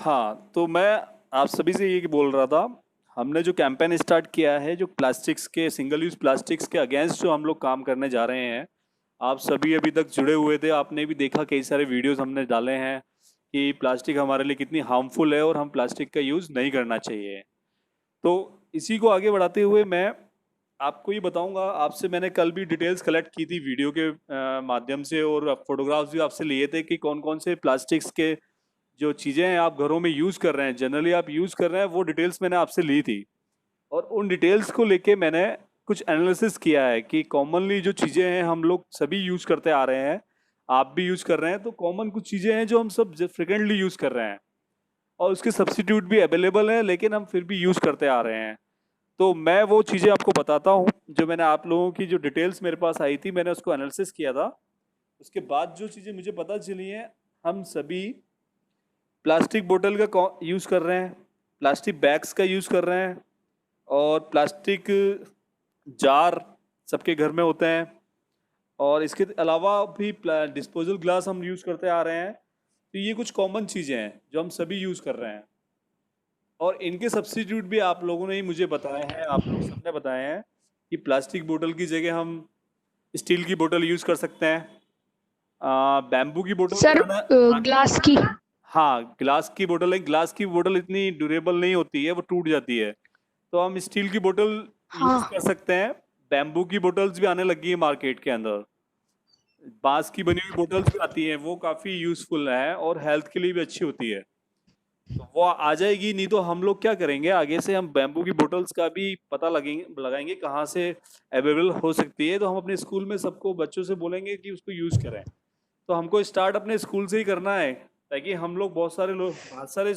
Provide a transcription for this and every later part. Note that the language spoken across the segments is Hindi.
हाँ, तो मैं आप सभी से ये बोल रहा था, हमने जो कैंपेन स्टार्ट किया है, जो प्लास्टिक्स के सिंगल यूज़ प्लास्टिक्स के अगेंस्ट जो हम लोग काम करने जा रहे हैं, आप सभी अभी तक जुड़े हुए थे, आपने भी देखा कई सारे वीडियोस हमने डाले हैं कि प्लास्टिक हमारे लिए कितनी हार्मफुल है और हम प्लास्टिक का यूज़ नहीं करना चाहिए। तो इसी को आगे बढ़ाते हुए मैं आपको ये बताऊंगा, आपसे मैंने कल भी डिटेल्स कलेक्ट की थी वीडियो के माध्यम से और फोटोग्राफ्स भी आपसे लिए थे कि कौन कौन से प्लास्टिक्स के जो चीज़ें हैं आप घरों में यूज़ कर रहे हैं, जनरली आप यूज़ कर रहे हैं, वो डिटेल्स मैंने आपसे ली थी। और उन डिटेल्स को लेके मैंने कुछ एनालिसिस किया है कि कॉमनली जो चीज़ें हैं हम लोग सभी यूज़ करते आ रहे हैं, आप भी यूज़ कर रहे हैं, तो कॉमन कुछ चीज़ें हैं जो हम सब फ्रिक्वेंटली यूज़ कर रहे हैं और उसके सब्स्टिट्यूट भी अवेलेबल है, लेकिन हम फिर भी यूज़ करते आ रहे हैं। तो मैं वो चीज़ें आपको बताता हूँ जो मैंने आप लोगों की जो डिटेल्स मेरे पास आई थी, मैंने उसको एनालिसिस किया था। उसके बाद जो चीज़ें मुझे पता चली हैं, हम सभी प्लास्टिक बोतल का यूज़ कर रहे हैं, प्लास्टिक बैग्स का यूज़ कर रहे हैं और प्लास्टिक जार सबके घर में होते हैं और इसके अलावा भी डिस्पोजल ग्लास हम यूज़ करते आ रहे हैं। तो ये कुछ कॉमन चीज़ें हैं जो हम सभी यूज़ कर रहे हैं और इनके सब्स्टिट्यूट भी आप लोगों ने ही मुझे बताए हैं, आप लोग सबने बताए हैं कि प्लास्टिक बोतल की जगह हम स्टील की बोतल यूज़ कर सकते हैं। बैम्बू की बोतल सर ग्लास की। हाँ, ग्लास की बोतल है, ग्लास की बोतल इतनी ड्यूरेबल नहीं होती है, वो टूट जाती है, तो हम स्टील की बोतल यूज़ कर हाँ। सकते हैं। बैम्बू की बोतल्स भी आने लगी है मार्केट के अंदर, बांस की बनी हुई बोतल्स भी आती हैं, वो काफ़ी यूज़फुल है और हेल्थ के लिए भी अच्छी होती है। तो वो आ जाएगी, नहीं तो हम लोग क्या करेंगे आगे से, हम बैम्बू की बोतल्स का भी पता लगेंगे लगाएंगे कहाँ से अवेलेबल हो सकती है, तो हम अपने स्कूल में सबको बच्चों से बोलेंगे कि उसको यूज़ करें। तो हमको स्टार्ट अपने स्कूल से ही करना है, ताकि हम लोग बहुत सारे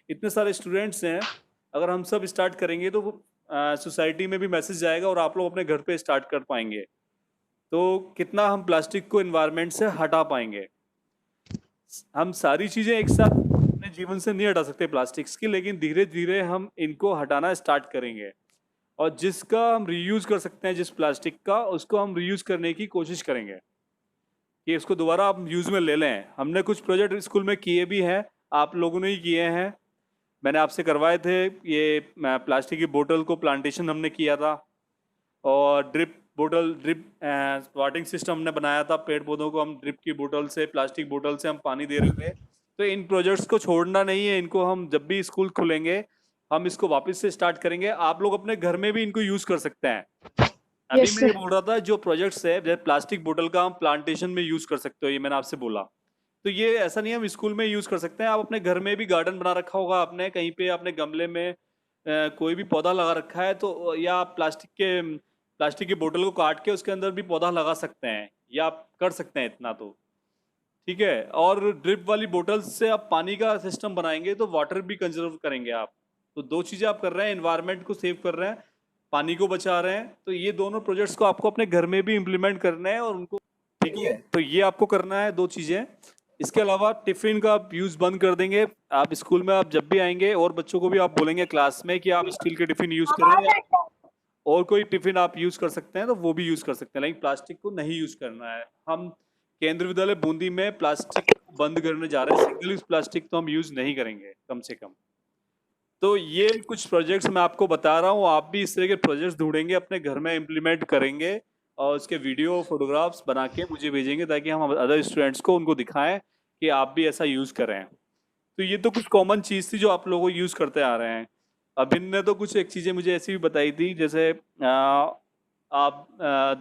इतने सारे स्टूडेंट्स हैं, अगर हम सब स्टार्ट करेंगे तो सोसाइटी में भी मैसेज जाएगा और आप लोग अपने घर पे स्टार्ट कर पाएंगे, तो कितना हम प्लास्टिक को इन्वायरमेंट से हटा पाएंगे। हम सारी चीज़ें एक साथ अपने जीवन से नहीं हटा सकते प्लास्टिक्स की, लेकिन धीरे धीरे हम इनको हटाना स्टार्ट करेंगे और जिसका हम रीयूज कर सकते हैं, जिस प्लास्टिक का, उसको हम रीयूज करने की कोशिश करेंगे कि इसको दोबारा आप यूज़ में ले लें। हमने कुछ प्रोजेक्ट स्कूल में किए भी हैं, आप लोगों ने ही किए हैं, मैंने आपसे करवाए थे। ये प्लास्टिक की बोतल को प्लांटेशन हमने किया था और ड्रिप वाटरिंग सिस्टम हमने बनाया था, पेड़ पौधों को हम ड्रिप की बोतल से, प्लास्टिक बोतल से हम पानी दे रहे थे। तो इन प्रोजेक्ट्स को छोड़ना नहीं है, इनको हम जब भी स्कूल खुलेंगे हम इसको वापस से स्टार्ट करेंगे। आप लोग अपने घर में भी इनको यूज़ कर सकते हैं। अभी यस मैं ये सर। बोल रहा था, जो प्रोजेक्ट्स है जैसे प्लास्टिक बोतल का हम प्लांटेशन में यूज़ कर सकते हो, ये मैंने आपसे बोला। तो ये ऐसा नहीं है हम स्कूल में यूज़ कर सकते हैं, आप अपने घर में भी गार्डन बना रखा होगा आपने, कहीं पे आपने गमले में कोई भी पौधा लगा रखा है, तो या आप प्लास्टिक की बोतल को काट के उसके अंदर भी पौधा लगा सकते हैं, या आप कर सकते हैं इतना तो ठीक है। और ड्रिप वाली बोतल्स से आप पानी का सिस्टम बनाएंगे तो वाटर भी कंजर्व करेंगे आप। तो दो चीज़ें आप कर रहे हैं, एनवायरनमेंट को सेव कर रहे हैं, पानी को बचा रहे हैं। तो ये दोनों प्रोजेक्ट्स को आपको अपने घर में भी इम्प्लीमेंट करना है और उनको, ठीक है, तो ये आपको करना है दो चीज़ें। इसके अलावा टिफिन का आप यूज़ बंद कर देंगे। आप स्कूल में आप जब भी आएंगे और बच्चों को भी आप बोलेंगे क्लास में कि आप स्टील के टिफिन यूज़ करें, या और कोई टिफिन आप यूज़ कर सकते हैं तो वो भी यूज़ कर सकते हैं, लेकिन प्लास्टिक को नहीं यूज़ करना है। हम केंद्रीय विद्यालय बूंदी में प्लास्टिक बंद करने जा रहे हैं, सिंगल यूज़ प्लास्टिक तो हम यूज़ नहीं करेंगे कम से कम। तो ये कुछ प्रोजेक्ट्स मैं आपको बता रहा हूँ, आप भी इस तरह के प्रोजेक्ट्स ढूंढेंगे, अपने घर में इम्प्लीमेंट करेंगे और उसके वीडियो फोटोग्राफ्स बना के मुझे भेजेंगे, ताकि हम अदर स्टूडेंट्स को उनको दिखाएं कि आप भी ऐसा यूज़ करें। तो ये तो कुछ कॉमन चीज़ थी जो आप लोगों यूज़ करते आ रहे हैं। अभिन ने तो कुछ एक चीज़ें मुझे ऐसी भी बताई थी, जैसे आप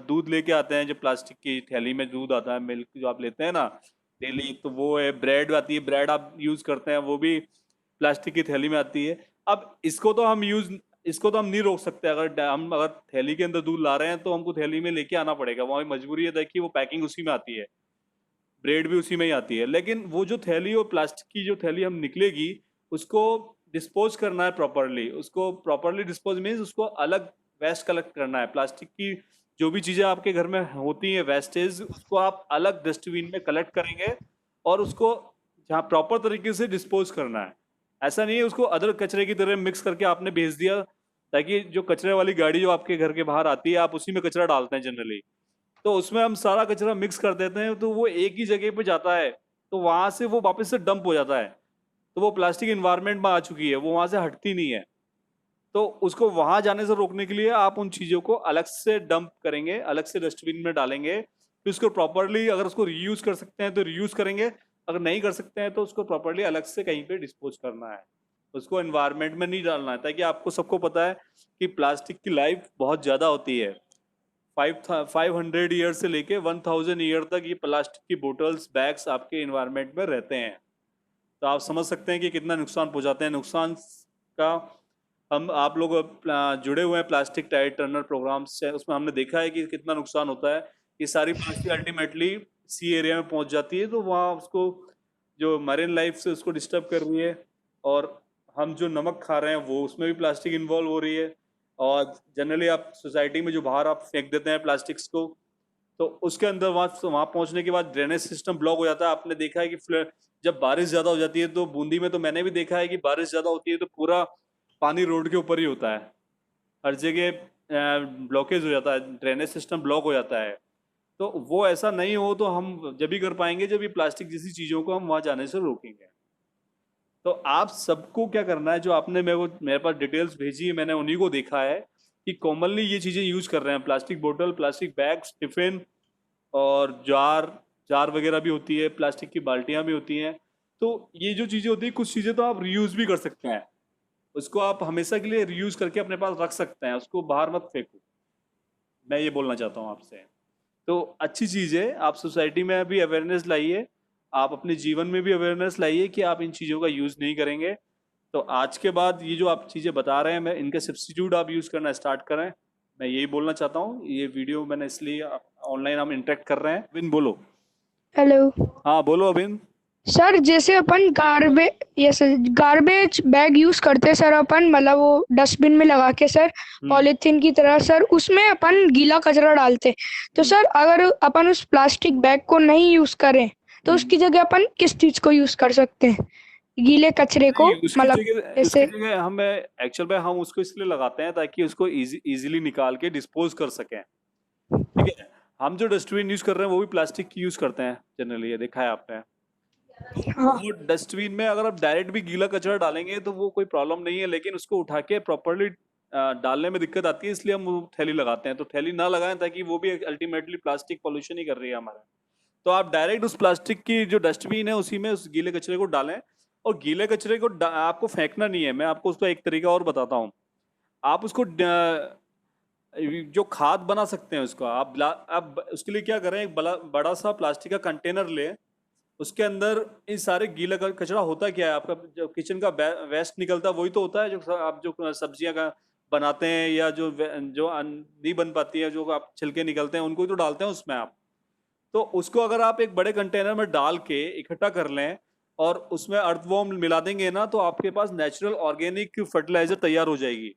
दूध लेके आते हैं, जो प्लास्टिक की थैली में दूध आता है, मिल्क जो आप लेते हैं ना डेली, तो वो है। ब्रेड आती है, ब्रेड आप यूज़ करते हैं, वो भी प्लास्टिक की थैली में आती है। अब इसको तो हम नहीं रोक सकते, अगर थैली के अंदर दूध ला रहे हैं तो हमको थैली में लेके आना पड़ेगा, वहाँ मजबूरी है, देखिए वो पैकिंग उसी में आती है, ब्रेड भी उसी में ही आती है। लेकिन वो जो थैली और प्लास्टिक की जो थैली हम निकलेगी, उसको डिस्पोज करना है प्रॉपरली, उसको प्रॉपरली डिस्पोज मीन्स उसको अलग वेस्ट कलेक्ट करना है। प्लास्टिक की जो भी चीज़ें आपके घर में होती हैं वेस्टेज, उसको आप अलग डस्टबिन में कलेक्ट करेंगे और उसको जहाँ प्रॉपर तरीके से डिस्पोज करना है। ऐसा नहीं है उसको अदर कचरे की तरह मिक्स करके आपने भेज दिया, ताकि जो कचरे वाली गाड़ी जो आपके घर के बाहर आती है, आप उसी में कचरा डालते हैं जनरली, तो उसमें हम सारा कचरा मिक्स कर देते हैं, तो वो एक ही जगह पे जाता है, तो वहां से वो वापस से डंप हो जाता है। तो वो प्लास्टिक इन्वायरमेंट में आ चुकी है, वो वहां से हटती नहीं है। तो उसको वहां जाने से रोकने के लिए आप उन चीजों को अलग से डंप करेंगे, अलग से डस्टबिन में डालेंगे, फिर उसको प्रॉपरली अगर उसको रीयूज कर सकते हैं तो रीयूज करेंगे, अगर नहीं कर सकते हैं तो उसको प्रॉपरली अलग से कहीं पे डिस्पोज करना है, उसको एनवायरमेंट में नहीं डालना है। ताकि आपको सबको पता है कि प्लास्टिक की लाइफ बहुत ज्यादा होती है, 500 ईयर से लेके 1000 ईयर तक ये प्लास्टिक की बोटल्स बैग्स आपके इन्वायरमेंट में रहते हैं। तो आप समझ सकते हैं कि कितना नुकसान पहुंचाते हैं। नुकसान का हम आप लोग जुड़े हुए हैं प्लास्टिक टाइड टर्नर प्रोग्राम से, उसमें हमने देखा है कि कितना नुकसान होता है। ये सारी प्लास्टिक अल्टीमेटली सी एरिया में पहुंच जाती है, तो वहाँ उसको जो मरीन लाइफ से उसको डिस्टर्ब कर रही है, और हम जो नमक खा रहे हैं वो उसमें भी प्लास्टिक इन्वॉल्व हो रही है। और जनरली आप सोसाइटी में जो बाहर आप फेंक देते हैं प्लास्टिक्स को, तो उसके अंदर वहाँ पहुंचने के बाद ड्रेनेज सिस्टम ब्लॉक हो जाता है। आपने देखा है कि जब बारिश ज्यादा हो जाती है तो बूंदी में तो मैंने भी देखा है कि बारिश ज्यादा होती है तो पूरा पानी रोड के ऊपर ही होता है, हर जगह ब्लॉकेज हो जाता है, ड्रेनेज सिस्टम ब्लॉक हो जाता है। तो वो ऐसा नहीं हो तो हम जब भी कर पाएंगे जब ये प्लास्टिक जैसी चीजों को हम वहां जाने से रोकेंगे। तो आप सबको क्या करना है, जो आपने मेरे पास डिटेल्स भेजी है, मैंने उन्हीं को देखा है कि कॉमनली ये चीजें यूज कर रहे हैं, प्लास्टिक बोतल, प्लास्टिक बैग्स, टिफिन और जार, जार वगैरह भी होती है, प्लास्टिक की बाल्टियां भी होती हैं। तो ये जो चीजें होती है, कुछ चीजें तो आप रीयूज भी कर सकते हैं, उसको आप हमेशा के लिए रीयूज करके अपने पास रख सकते हैं, उसको बाहर मत फेंको। मैं ये बोलना चाहता हूँ आपसे। तो अच्छी चीज़ है, आप सोसाइटी में भी अवेयरनेस लाइए, आप अपने जीवन में भी अवेयरनेस लाइए कि आप इन चीज़ों का यूज़ नहीं करेंगे। तो आज के बाद ये जो आप चीज़ें बता रहे हैं, मैं इनके सब्स्टिट्यूट आप यूज़ करना स्टार्ट करें, मैं यही बोलना चाहता हूँ। ये वीडियो मैंने इसलिए, ऑनलाइन हम इंटरेक्ट कर रहे हैं। अबिन बोलो। हेलो हाँ बोलो अबिन। सर। जैसे अपन गार्बेज बैग यूज करते हैं सर, अपन मतलब वो डस्टबिन में लगा के सर, हम्म। पॉलीथीन की तरह सर, उसमें अपन गीला कचरा डालते हैं। तो हम्म। सर अगर अपन उस प्लास्टिक बैग को नहीं यूज करें तो हम्म। उसकी जगह अपन किस चीज को यूज कर सकते हैं, गीले कचरे को, नहीं, मतलब उसकी जैसे। जगह हम एक्चुअल में हम उसको इसलिए लगाते हैं ताकि उसको इजीली निकाल के डिस्पोज कर सकें। ठीक है, हम जो डस्टबिन यूज कर रहे हैं वो भी प्लास्टिक की यूज करते हैं जनरली, ये देखा है आपने। तो हाँ वो डस्टबिन में अगर आप डायरेक्ट भी गीला कचरा डालेंगे तो वो कोई प्रॉब्लम नहीं है, लेकिन उसको उठा के प्रॉपरली डालने में दिक्कत आती है, इसलिए हम वो थैली लगाते हैं। तो थैली ना लगाएं, ताकि वो भी अल्टीमेटली प्लास्टिक पॉल्यूशन ही कर रही है हमारा। तो आप डायरेक्ट उस प्लास्टिक की जो डस्टबिन है उसी में उस गीले कचरे को डालें। और गीले कचरे को आपको फेंकना नहीं है, मैं आपको उसका एक तरीका और बताता हूँ। आप उसको जो खाद बना सकते हैं उसको आप उसके लिए क्या करें, एक बड़ा सा प्लास्टिक का कंटेनर लें, उसके अंदर इन सारे गीला कचरा होता क्या है, आपका जो किचन का वेस्ट निकलता है वही तो होता है, जो आप जो सब्जियां का बनाते हैं या जो नहीं बन पाती है, जो आप छिलके निकलते हैं उनको ही तो डालते हैं उसमें आप। तो उसको अगर आप एक बड़े कंटेनर में डाल के इकट्ठा कर लें और उसमें अर्थवॉर्म मिला देंगे ना, तो आपके पास नेचुरल ऑर्गेनिक फर्टिलाइजर तैयार हो जाएगी,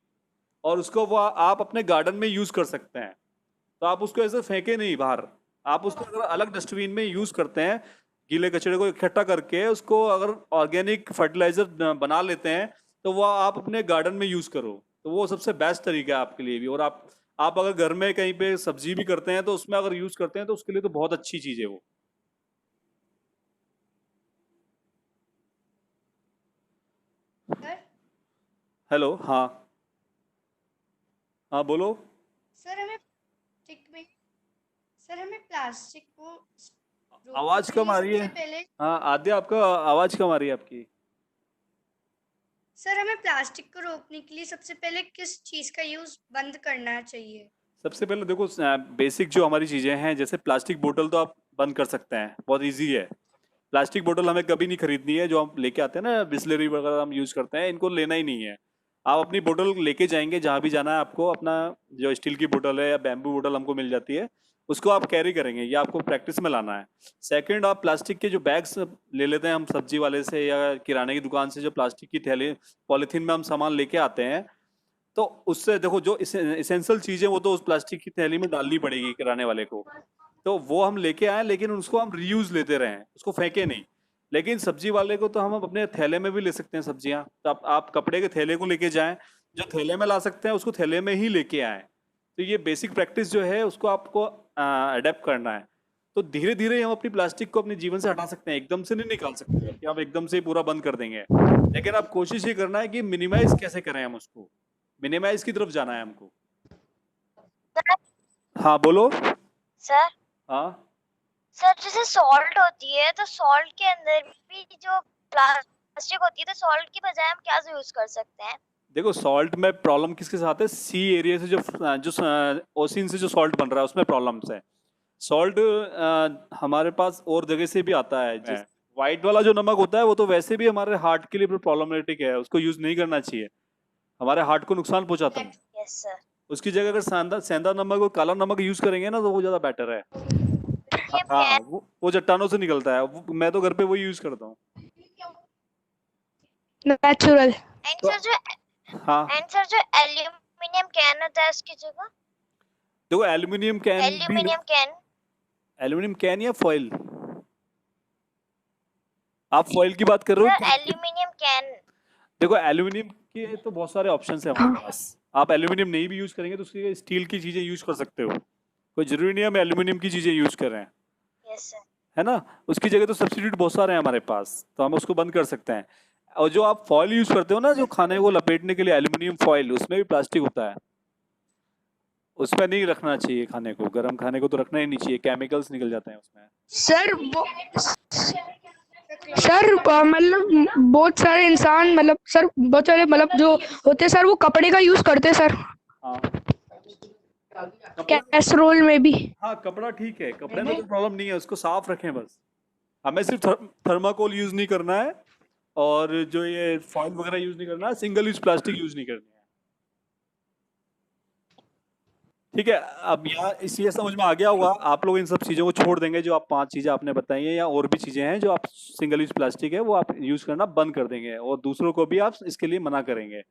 और उसको वो आप अपने गार्डन में यूज कर सकते हैं। तो आप उसको ऐसे फेंके नहीं बाहर, आप उसको अगर अलग डस्टबिन में यूज करते हैं, गीले कचरे को इकट्ठा करके उसको अगर ऑर्गेनिक फर्टिलाइजर बना लेते हैं, तो वो आप अपने गार्डन में यूज करो। तो वो सबसे बेस्ट तरीका है आपके लिए भी। और आप अगर घर में कहीं पे सब्जी भी करते हैं तो उसमें अगर यूज करते हैं तो उसके लिए तो बहुत अच्छी चीज है वो। सर। हेलो, हाँ। हाँ बोलो। सर हमें प्लास्टिक में सर हमें प्लास्टिक को रोकने आवाज के कम लिए आ रही है। सबसे पहले हाँ आद्या, आपका आवाज कम आ रही है आपकी। सर हमें प्लास्टिक को रोकने के लिए सबसे पहले किस चीज़ का यूज़ बंद करना चाहिए? सबसे पहले देखो, बेसिक जो हमारी चीजें हैं, जैसे प्लास्टिक बोतल तो आप बंद कर सकते हैं, बहुत इजी है। प्लास्टिक बोतल हमें कभी नहीं खरीदनी है, जो हम लेके आते हैं ना बिस्लरी वगैरह हम यूज करते हैं, इनको लेना ही नहीं है। आप अपनी बोतल लेके जाएंगे जहां भी जाना है आपको, अपना जो स्टील की बोतल है या बैम्बू बोतल हमको मिल जाती है, उसको आप कैरी करेंगे, ये आपको प्रैक्टिस में लाना है। सेकंड, आप प्लास्टिक के जो बैग्स ले लेते हैं हम सब्जी वाले से या किराने की दुकान से, जो प्लास्टिक की थैली पॉलीथीन में हम सामान लेके आते हैं, तो उससे देखो जो इसेंशियल चीजें वो तो उस प्लास्टिक की थैली में डालनी पड़ेगी किराने वाले को, तो वो हम लेके आए, लेकिन उसको हम रीयूज लेते रहें, उसको फेंके नहीं। लेकिन सब्जी वाले को तो हम अपने थैले में भी ले सकते हैं सब्जियां, तो आप कपड़े के थैले को लेके जाएं, जो थैले में ला सकते हैं उसको थैले में ही लेके आए। तो ये बेसिक प्रैक्टिस जो है उसको आपको अडेप्ट करना है। तो धीरे धीरे हम अपनी प्लास्टिक को अपने जीवन से हटा सकते हैं, एकदम से नहीं निकाल सकते कि हम एकदम से ही पूरा बंद कर देंगे। लेकिन अब कोशिश ये करना है कि मिनिमाइज कैसे करें हम उसको, मिनिमाइज की तरफ जाना है हमको। हाँ बोलो। सर हाँ सर जैसे सॉल्ट होती है तो सॉल्ट के अंदर भी जो प्लास्टिक होती है तो सॉल्ट की बजाय हम क्या यूज कर सकते हैं? देखो, सॉल्ट में प्रॉब्लम किसके साथ है, सी एरिया से जो ओशियन से जो सॉल्ट बन रहा है उसमें प्रॉब्लम्स है। सॉल्ट हमारे पास और जगह से भी आता है। व्हाइट वाला जो नमक होता है वो तो वैसे भी हमारे हार्ट के लिए प्रॉब्लमेटिक है, उसको यूज नहीं करना चाहिए, हमारे हार्ट को नुकसान पहुंचाता है। Yes sir. उसकी जगह अगर सेंधा नमक और काला नमक यूज करेंगे ना तो वो ज्यादा बेटर है। हाँ, वो चट्टानों से निकलता है, मैं तो घर पे वही यूज करता हूँ। नेचुरल। एंड सर जो एल्यूमिनियम कैन होता है उसकी जगह? देखो एल्यूमिनियम कैन या फॉइल, आप फॉइल की बात कर रहे हो? Aluminium can. देखो एल्यूमिनियम के तो बहुत सारे ऑप्शंस हैं हमारे पास। आप एल्यूमिनियम नहीं भी यूज करेंगे तो उसकी स्टील की चीजें यूज कर सकते हो, कोई जरूरी नहीं है हम एल्यूमिनियम की चीजें यूज कर रहे हैं। Yes sir. है ना, उसकी जगह तो सब्स्टिट्यूट बहुत सारे हैं हमारे पास, तो हम उसको बंद कर सकते हैं। और जो आप फॉइल यूज करते हो ना, जो खाने को लपेटने के लिए एल्यूमिनियम फॉइल, उसमें भी प्लास्टिक होता है, उसमें नहीं रखना चाहिए खाने को, गर्म खाने को तो रखना ही नहीं चाहिए, केमिकल्स निकल जाते हैं उसमें। सर मतलब बहुत सारे इंसान बहुत सारे जो होते हैं सर वो कपड़े का यूज करते हैं सर। हाँ कैसरोल में भी। हाँ कपड़ा ठीक है, कपड़े में तो प्रॉब्लम नहीं है, उसको साफ रखें बस। हमें सिर्फ थर्माकोल यूज नहीं करना है और जो ये फॉइल वगैरह यूज नहीं करना है, सिंगल यूज प्लास्टिक यूज नहीं करनी है। ठीक है, अब यहाँ इसलिए समझ में आ गया होगा, आप लोग इन सब चीज़ों को छोड़ देंगे जो आप 5 चीज़ें आपने बताई हैं, या और भी चीज़ें हैं जो आप सिंगल यूज प्लास्टिक है वो आप यूज करना बंद कर देंगे और दूसरों को भी आप इसके लिए मना करेंगे।